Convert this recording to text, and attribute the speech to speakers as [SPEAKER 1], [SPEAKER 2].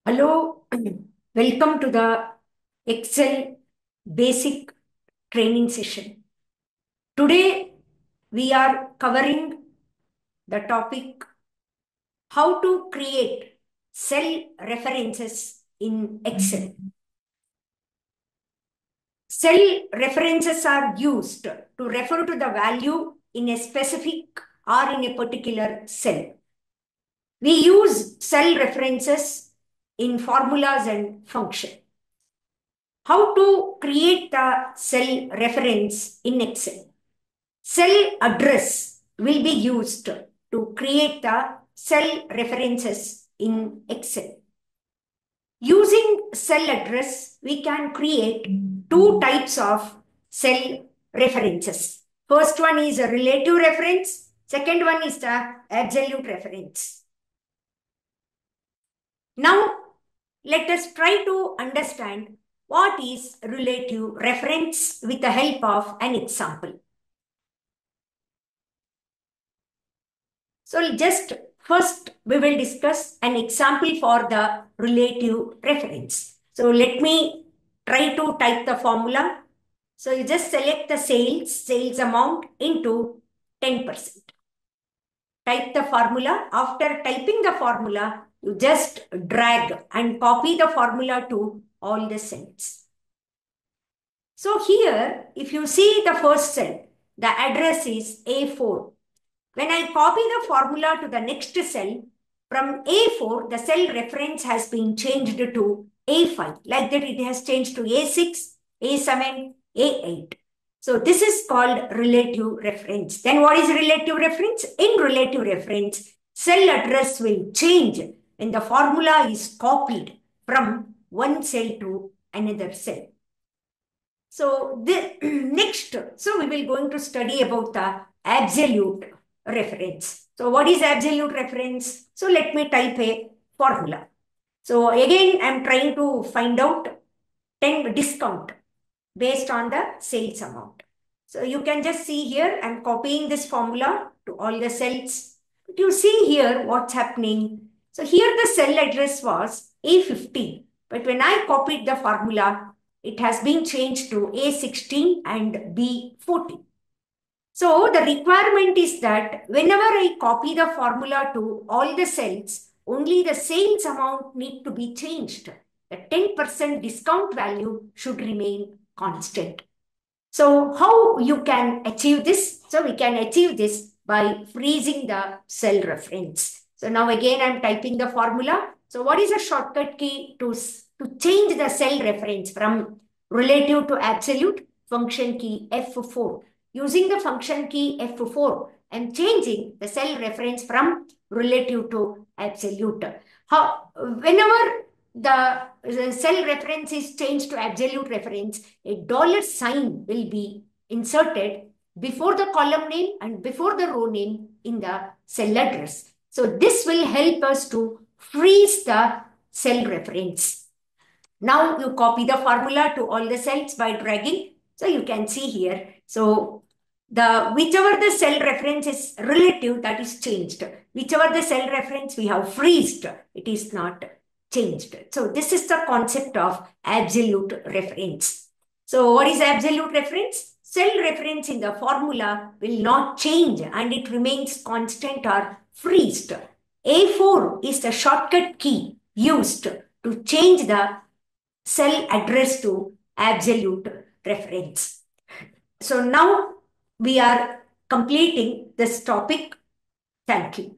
[SPEAKER 1] Hello, welcome to the Excel basic training session. Today we are covering the topic how to create cell references in Excel. Cell references are used to refer to the value in a specific or in a particular cell. We use cell references in formulas and functions. How to create the cell reference in Excel. Cell address will be used to create the cell references in Excel. Using cell address, we can create two types of cell references. First one is a relative reference. Second one is the absolute reference. Now, let us try to understand what is relative reference with the help of an example. So just first we will discuss an example for the relative reference. So let me try to type the formula. So you just select the sales amount into 10%. Type the formula. After typing the formula, you just drag and copy the formula to all the cells. So here, if you see the first cell, the address is A4. When I copy the formula to the next cell, from A4, the cell reference has been changed to A5. Like that, it has changed to A6, A7, A8. So this is called relative reference. Then what is relative reference? In relative reference, cell address will change when the formula is copied from one cell to another cell. So the next, so we will going to study about the absolute reference. So what is absolute reference? So let me type a formula. So again, I'm trying to find out 10 discount based on the sales amount. So you can just see here, I'm copying this formula to all the cells. But you see here what's happening. So here the cell address was A50, but when I copied the formula, it has been changed to A16 and B40. So the requirement is that whenever I copy the formula to all the cells, only the sales amount need to be changed. The 10% discount value should remain constant. So how you can achieve this? So we can achieve this by freezing the cell reference. So now again I'm typing the formula. So what is a shortcut key to change the cell reference from relative to absolute? Function key F4. Using the function key F4, I'm changing the cell reference from relative to absolute. Whenever the cell reference is changed to absolute reference, a dollar sign will be inserted before the column name and before the row name in the cell address. So this will help us to freeze the cell reference. Now you copy the formula to all the cells by dragging. So you can see here. So whichever the cell reference is relative, that is changed. Whichever the cell reference we have freezed, it is not changed. So this is the concept of absolute reference. So what is absolute reference? Cell reference in the formula will not change and it remains constant or freezed. A4 is the shortcut key used to change the cell address to absolute reference. So now we are completing this topic. Thank you.